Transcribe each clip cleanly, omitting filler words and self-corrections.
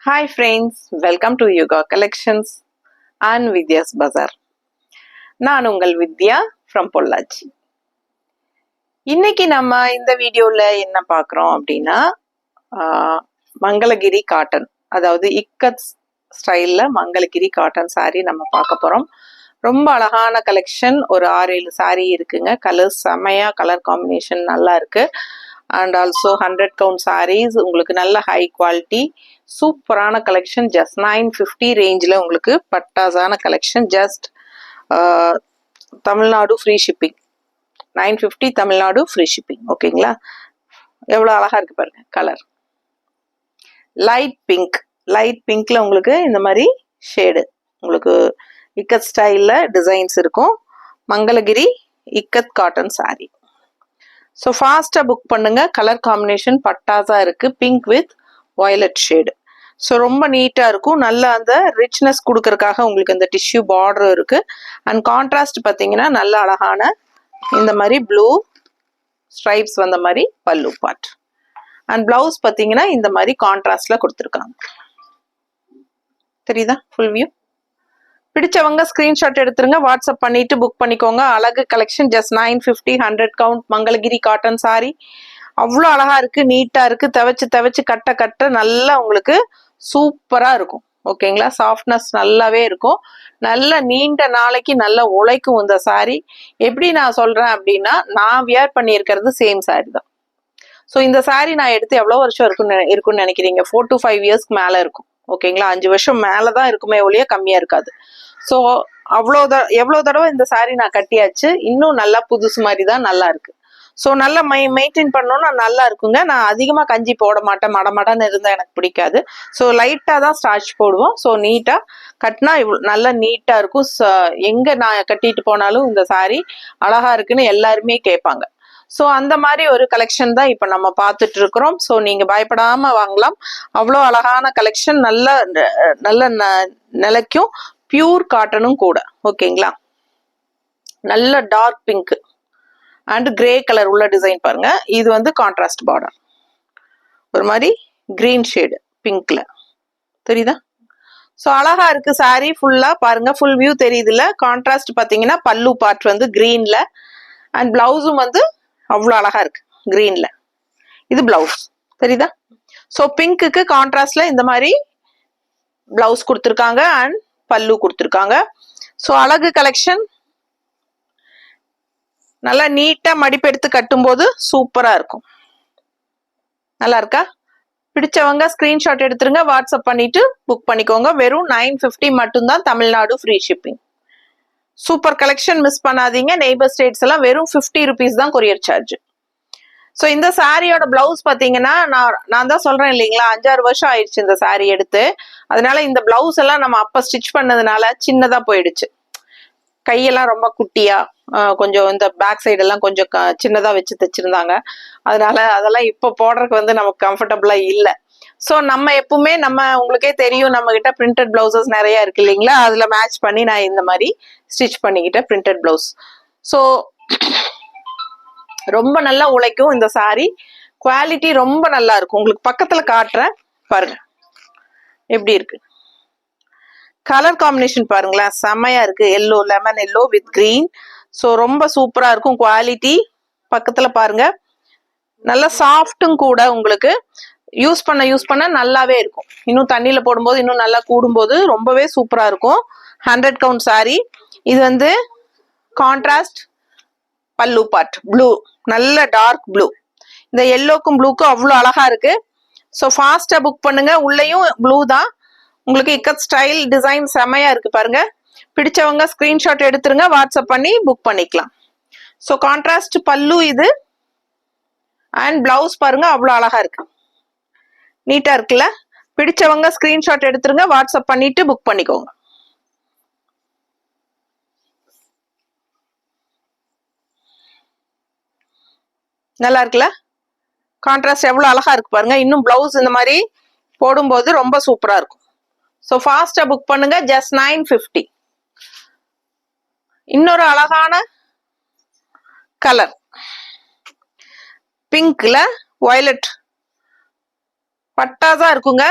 Hi friends, welcome to Yoga Collections and Vidya's Bazaar. நான் உங்கள் வித்யா from Pollachi. இன்னைக்கு நம்ம இந்த வீடியோல என்ன பார்க்குறோம் அப்படின்னா மங்களகிரி காட்டன், அதாவது இக்கத் ஸ்டைல்ல மங்களகிரி காட்டன் saree நம்ம பார்க்க போறோம். ரொம்ப அழகான கலெக்ஷன், ஒரு 6-7 saree இருக்குங்க. கலர்ஸ் செமையா, கலர் காம்பினேஷன் நல்லா இருக்கு. அண்ட் ஆல்சோ 100 கவுண்ட் sarees, உங்களுக்கு நல்ல ஹை குவாலிட்டி சூப்பரான கலெக்ஷன். ஜஸ்ட் 950 ரேஞ்சில் உங்களுக்கு பட்டாசான collection. Just Tamil Nadu free shipping. 950 Tamil Nadu free shipping. ஓகேங்களா? எவ்வளோ அழகா இருக்கு பாருங்க. கலர் லைட் பிங்க், லைட் பிங்க்ல உங்களுக்கு இந்த மாதிரி ஷேடு, உங்களுக்கு இக்கத் ஸ்டைலில் டிசைன்ஸ் இருக்கும். Mangalagiri ikat cotton saree. So ஃபாஸ்ட்டாக புக் பண்ணுங்க. கலர் காம்பினேஷன் பட்டாசா இருக்கு, pink with violet shade. So ரொம்ப நீட்டாக இருக்கும். நல்ல அந்த ரிச்னஸ் கொடுக்கறதுக்காக உங்களுக்கு இந்த டிஷ்யூ பார்டர் இருக்கு. அண்ட் கான்ட்ராஸ்ட் பார்த்தீங்கன்னா நல்ல அழகான இந்த மாதிரி ப்ளூ ஸ்ட்ரைப்ஸ் வந்த மாதிரி பல்லு பார்ட். அண்ட் பிளவுஸ் பார்த்தீங்கன்னா இந்த மாதிரி கான்ட்ராஸ்ட்ல கொடுத்துருக்காங்க. தெரியுதா ஃபுல் வியூ? பிடிச்சவங்க ஸ்கிரீன்ஷாட் எடுத்துருங்க, வாட்ஸ்அப் பண்ணிட்டு புக் பண்ணிக்கோங்க. அழகு collection. Just 950 100 count Mangalagiri cotton saree. அவ்வளோ அழகா இருக்கு, நீட்டா இருக்கு. துவைச்சு கட்ட கட்ட நல்லா உங்களுக்கு சூப்பரா இருக்கும். ஓகேங்களா? சாஃப்ட்னஸ் நல்லாவே இருக்கும். நல்ல நீண்ட நாளைக்கு நல்ல உழைக்கும் இந்த saree. எப்படி நான் சொல்றேன் அப்படின்னா, நான் வியர் பண்ணியிருக்கிறது சேம் saree தான். ஸோ இந்த saree நான் எடுத்து எவ்வளோ வருஷம் இருக்குன்னு நினைக்கிறீங்க? 4 to 5 இயர்ஸ்க்கு மேலே இருக்கும். ஓகேங்களா? 5 வருஷம் மேலே தான் இருக்குமே ஒழிய கம்மியாக இருக்காது. ஸோ எவ்வளோ தடவை இந்த saree நான் கட்டியாச்சு. இன்னும் நல்லா புதுசு மாதிரி தான் நல்லா இருக்கு. ஸோ நல்லா மெயின்டைன் பண்ணோன்னா நல்லா இருக்குங்க. நான் அதிகமாக கஞ்சி போட மாட்டேன், மடன்னு இருந்தால் எனக்கு பிடிக்காது. ஸோ லைட்டாக தான் ஸ்டார்ச் போடுவோம். ஸோ நீட்டாக கட்டினா நல்லா நீட்டாக இருக்கும். எங்கே நான் கட்டிட்டு போனாலும் இந்த saree அழகா இருக்குன்னு எல்லாருமே கேட்பாங்க. ஸோ அந்த மாதிரி ஒரு கலெக்ஷன் தான் இப்போ நம்ம பார்த்துட்டு இருக்கிறோம். ஸோ நீங்க பயப்படாம வாங்கலாம். அவ்வளோ அழகான கலெக்ஷன், நல்ல நிலைக்கும் பியூர் காட்டனும் கூட. ஓகேங்களா? நல்ல dark pink and grey colour உள்ள டிசைன் பாருங்க. இது வந்து கான்ட்ராஸ்ட் பார்டர், ஒரு மாதிரி கிரீன் ஷேடு பிங்க்ல. தெரியுதா? ஸோ அழகா இருக்கு saree ஃபுல்லா பாருங்க. ஃபுல் வியூ தெரியுதுல்ல? கான்ட்ராஸ்ட் பார்த்தீங்கன்னா பல்லு பார்ட் வந்து கிரீன்ல, அண்ட் பிளவுஸும் வந்து அவ்வளோ அழகா இருக்கு கிரீன்ல. இது பிளவுஸ். தெரியுதா? ஸோ பிங்க்குக்கு கான்ட்ராஸ்ட்ல இந்த மாதிரி பிளவுஸ் கொடுத்துருக்காங்க அண்ட் பல்லு கொடுத்துருக்காங்க. ஸோ அழகு கலெக்ஷன். நல்லா நீட்டா மடிப்பு எடுத்து கட்டும்போது சூப்பரா இருக்கும். நல்லா இருக்கா? பிடிச்சவங்க ஸ்கிரீன்ஷாட் எடுத்துருங்க, வாட்ஸ்அப் பண்ணிட்டு புக் பண்ணிக்கோங்க. வெறும் 950 மட்டும்தான் Tamil Nadu free shipping. Super collection, miss பண்ணாதீங்க. நெய்பர் ஸ்டேட்ஸ் எல்லாம் வெறும் 50 rupees தான் கொரியர் சார்ஜ். ஸோ இந்த சாரியோட பிளவுஸ் பார்த்தீங்கன்னா நான் தான் சொல்றேன் இல்லைங்களா, 5-6 வருஷம் ஆயிடுச்சு இந்த saree எடுத்து. அதனால இந்த பிளவுஸ் எல்லாம் நம்ம அப்ப ஸ்டிச் பண்ணதுனால சின்னதா போயிடுச்சு. கையெல்லாம் ரொம்ப குட்டியா, கொஞ்சம் இந்த பேக் சைடு எல்லாம் கொஞ்சம் சின்னதா வச்சு தைச்சிருந்தாங்க. அதனால அதெல்லாம் இப்போ போடுறதுக்கு வந்து நமக்கு கம்ஃபர்டபுளா இல்லை. ஸோ நம்ம எப்பவுமே உங்களுக்கே தெரியும், நம்ம கிட்ட பிரிண்டட் பிளவுசஸ் நிறைய இருக்கு இல்லைங்களா, அதுல மேட்ச் பண்ணி நான் இந்த மாதிரி ஸ்டிச் பண்ணிக்கிட்டேன் பிரிண்டட் பிளவுஸ். ஸோ ரொம்ப நல்லா உழைக்கும் இந்த saree. குவாலிட்டி ரொம்ப நல்லா இருக்கும். உங்களுக்கு பக்கத்துல காட்டுறேன் பாருங்க எப்படி இருக்கு. கலர் காம்பினேஷன் பாருங்களேன், செம்மையா இருக்கு. Yellow, lemon yellow with green. So ரொம்ப சூப்பரா இருக்கும். குவாலிட்டி பக்கத்துல பாருங்க. நல்ல சாஃப்டும் கூட. உங்களுக்கு யூஸ் பண்ண நல்லாவே இருக்கும். இன்னும் தண்ணியில போடும்போது இன்னும் நல்லா கூடும்போது ரொம்பவே சூப்பரா இருக்கும். 100 கவுண்ட் saree. இது வந்து கான்ட்ராஸ்ட் பல்லு பார்ட் ப்ளூ, நல்ல டார்க் ப்ளூ. இந்த எல்லோக்கும் ப்ளூக்கும் அவ்வளோ அழகா இருக்கு. ஸோ ஃபாஸ்டா புக் பண்ணுங்க. உள்ளேயும் ப்ளூ தான். உங்களுக்கு இக்கத் ஸ்டைல் டிசைன் செமையா இருக்கு பாருங்க. பிடிச்சவங்க ஸ்கிரீன்ஷாட் எடுத்துருங்க, வாட்ஸ்அப் பண்ணி புக் பண்ணிக்கலாம். ஸோ கான்ட்ராஸ்ட் பல்லு இது அண்ட் பிளவுஸ் பாருங்க, அவ்வளோ அழகா இருக்கு, நீட்டா இருக்குல்ல? பிடிச்சவங்க ஸ்கிரீன்ஷாட் எடுத்துருங்க, வாட்ஸ்அப் பண்ணிட்டு புக் பண்ணிக்கோங்க. நல்லா இருக்குல்ல? கான்ட்ராஸ்ட் எவ்வளோ அழகா இருக்கு பாருங்க. இன்னும் பிளவுஸ் இந்த மாதிரி போடும்போது ரொம்ப சூப்பரா இருக்கும். ஸோ ஃபாஸ்டா புக் பண்ணுங்க. ஜஸ்ட் 950. இன்னொரு அழகான கலர் பிங்க்ல வயலட் பட்டாசா இருக்குங்க.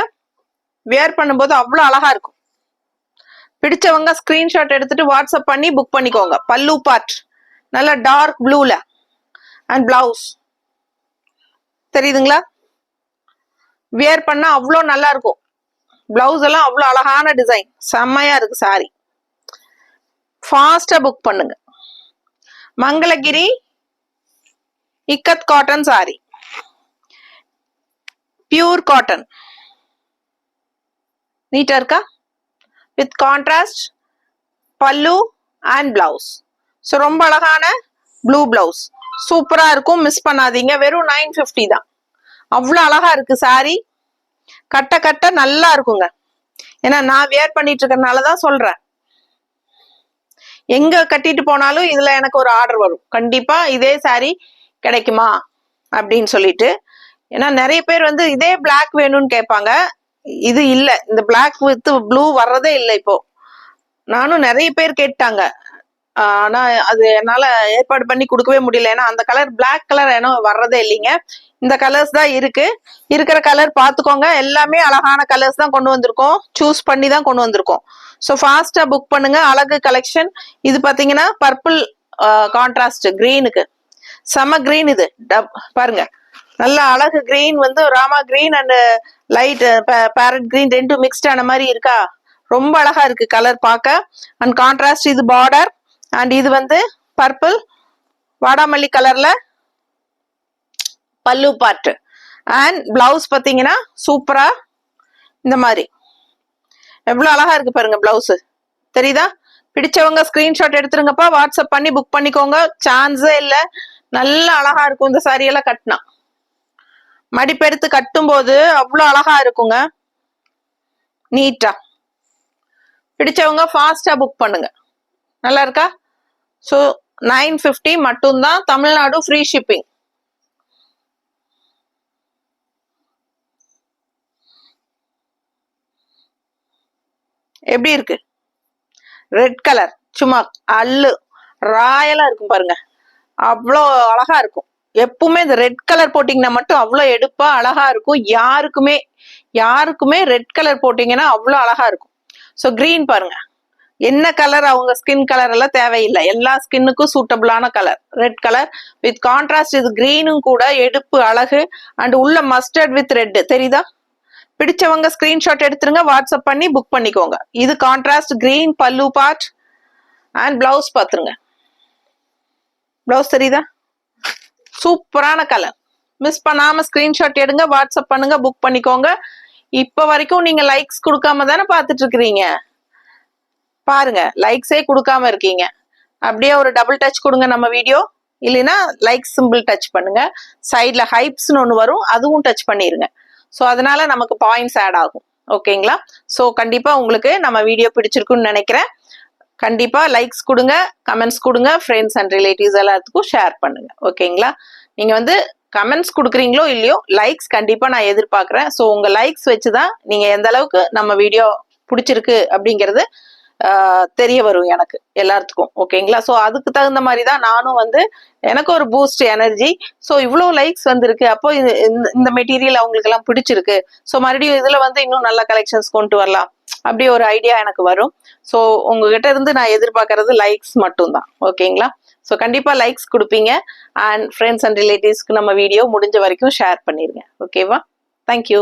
வியர் பண்ணும்போது அவ்வளோ அழகா இருக்கும். பிடிச்சவங்க ஸ்கிரீன்ஷாட் எடுத்துட்டு வாட்ஸ்அப் பண்ணி புக் பண்ணிக்கோங்க. பல்லு பார்ட் நல்ல டார்க் ப்ளூல அண்ட் பிளவுஸ் தெரியுதுங்களா? வியர் பண்ணா அவ்வளோ நல்லா இருக்கும். பிளவுஸ் எல்லாம் அவ்வளோ அழகான டிசைன், செம்மையா இருக்கு சாரி. ஃபாஸ்டா புக் பண்ணுங்க. Mangalagiri ikat cotton sorry, pure cotton, நீட்டா இருக்கா? வித் கான்ட்ராஸ்ட் பல்லு அண்ட் பிளவுஸ். ஸோ ரொம்ப அழகான ப்ளூ பிளவுஸ், சூப்பரா இருக்கும். மிஸ் பண்ணாதீங்க. வெறும் 950 தான். அவ்வளோ அழகா இருக்கு சாரி. கட்ட கட்ட நல்லா இருக்குங்க. ஏன்னா நான் வியர் பண்ணிட்டு இருக்கறனாலதான் சொல்றேன். எங்க கட்டிட்டு போனாலும் இதுல எனக்கு ஒரு ஆர்டர் வரும் கண்டிப்பா, இதே சாரி கிடைக்குமா அப்படின்னு சொல்லிட்டு. ஏன்னா நிறைய பேர் வந்து இதே பிளாக் வேணும்னு கேட்பாங்க. இது இல்ல, இந்த பிளாக் வித் ப்ளூ வர்றதே இல்லை இப்போ. நானும் நிறைய பேர் கேட்டாங்க, ஆனா அது என்னால ஏற்பாடு பண்ணி கொடுக்கவே முடியல. ஏன்னா அந்த கலர் பிளாக் கலர் ஏன்னா வர்றதே இல்லைங்க. இந்த கலர்ஸ் தான் இருக்கு. இருக்கிற கலர் பார்த்துக்கோங்க. எல்லாமே அழகான கலர்ஸ் தான் கொண்டு வந்திருக்கோம். சூஸ் பண்ணி தான் கொண்டு வந்திருக்கோம். ஸோ ஃபாஸ்டா புக் பண்ணுங்க. அழகு கலெக்ஷன். இது பாத்தீங்கன்னா பர்பிள் கான்ட்ராஸ்ட் கிரீனுக்கு செம கிரீன். இது பாருங்க, நல்ல அழகு கிரீன் வந்து Rama green and light farad green ரெண்டும் மிக்ஸ்ட் ஆன மாதிரி இருக்கா. ரொம்ப அழகா இருக்கு கலர் பார்க்க. அண்ட் கான்ட்ராஸ்ட் இது பார்டர் அண்ட் இது வந்து பர்பிள் வாடாமல்லி கலர்ல பல்லு பார்ட் அண்ட் பிளவுஸ் பாத்தீங்கன்னா சூப்பரா இந்த மாதிரி எவ்வளவு அழகா இருக்கு பாருங்க பிளவுஸ். தெரியுதா? பிடிச்சவங்க ஸ்கிரீன்ஷாட் எடுத்துருங்கப்பா. வாட்ஸ்அப் பண்ணி புக் பண்ணிக்கோங்க. சான்ஸே இல்ல. நல்ல அழகா இருக்கும் இந்த சாரி எல்லாம் கட்டினா. மடிப்பெடுத்து கட்டும் போது அவ்வளவு அழகா இருக்குங்க, நீட்டா. பிடிச்சவங்க ஃபாஸ்டா புக் பண்ணுங்க. நல்லா இருக்கா? ஸோ 950 மட்டும்தான். Tamil Nadu free shipping. எப்படி இருக்கு? ரெட் கலர் சும்மா அல்லு ராயலா இருக்கும் பாருங்க. அவ்வளோ அழகா இருக்கும். எப்பவுமே இந்த ரெட் கலர் போட்டீங்கன்னா மட்டும் அவ்வளோ எடுப்பா அழகா இருக்கும். யாருக்குமே ரெட் கலர் போட்டீங்கன்னா அவ்வளோ அழகா இருக்கும். ஸோ கிரீன் பாருங்க, என்ன கலர் அவங்க ஸ்கின் கலர் எல்லாம் தேவையில்லை. எல்லா ஸ்கின்னுக்கும் சூட்டபிளான colour red colour with contrast. இது கிரீனும் கூட எடுப்பு அழகு அண்ட் உள்ள மஸ்டர்ட் வித் ரெட். தெரியுதா? பிடிச்சவங்க ஸ்கிரீன்ஷாட் எடுத்துருங்க. வாட்ஸ்அப் பண்ணி புக் பண்ணிக்கோங்க. இது கான்ட்ராஸ்ட் கிரீன் பல்லு பார்ட் அண்ட் பிளவுஸ் பாத்துருங்க. பிளவுஸ் தெரியுதா? சூப்பரான கலர். மிஸ் பண்ணாம ஸ்கிரீன்ஷாட் எடுங்க. வாட்ஸ்அப் பண்ணுங்க, புக் பண்ணிக்கோங்க. இப்ப வரைக்கும் நீங்க லைக்ஸ் கொடுக்காம தானே பாத்துட்டு இருக்கிறீங்க. பாருங்க, லைக்ஸே கொடுக்காம இருக்கீங்க. அப்படியே ஒரு டபுள் டச் கொடுங்க நம்ம வீடியோ. இல்லைன்னா லைக் சிம்பிள் டச் பண்ணுங்க. சைட்ல ஹைப்ஸ்னு ஒன்று வரும், அதுவும் டச் பண்ணிருங்க. ஸோ அதனால நமக்கு பாயிண்ட்ஸ் ஆட் ஆகும். ஓகேங்களா? ஸோ கண்டிப்பா உங்களுக்கு நம்ம வீடியோ பிடிச்சிருக்குன்னு நினைக்கிறேன். கண்டிப்பா லைக்ஸ் கொடுங்க, கமெண்ட்ஸ் கொடுங்க, ஃப்ரெண்ட்ஸ் அண்ட் ரிலேட்டிவ்ஸ் எல்லாத்துக்கும் ஷேர் பண்ணுங்க. ஓகேங்களா? நீங்க வந்து கமெண்ட்ஸ் கொடுக்குறீங்களோ இல்லையோ, லைக்ஸ் கண்டிப்பா நான் எதிர்பார்க்கிறேன். ஸோ உங்க லைக்ஸ் வச்சுதான் நீங்க எந்த அளவுக்கு நம்ம வீடியோ பிடிச்சிருக்கு அப்படிங்கிறது தெரிய வரும் எனக்கு எல்லாத்துக்கும். ஓகேங்களா? ஸோ அதுக்கு தகுந்த மாதிரி தான் நானும் வந்து எனக்கு ஒரு பூஸ்ட் எனர்ஜி. ஸோ இவ்வளோ லைக்ஸ் வந்திருக்கு, அப்போ இந்த மெட்டீரியல் அவங்களுக்கு எல்லாம் பிடிச்சிருக்கு. ஸோ மறுபடியும் இதுல வந்து இன்னும் நல்ல கலெக்ஷன்ஸ் கொண்டு வரலாம் அப்படி ஒரு ஐடியா எனக்கு வரும். ஸோ உங்ககிட்ட இருந்து நான் எதிர்பார்க்கறது லைக்ஸ் மட்டும்தான். ஓகேங்களா? ஸோ கண்டிப்பா லைக்ஸ் கொடுப்பீங்க. அண்ட் ஃப்ரெண்ட்ஸ் அண்ட் ரிலேட்டிவ்ஸ்க்கு நம்ம வீடியோ முடிஞ்ச வரைக்கும் ஷேர் பண்ணிருங்க. ஓகேவா? தேங்க்யூ.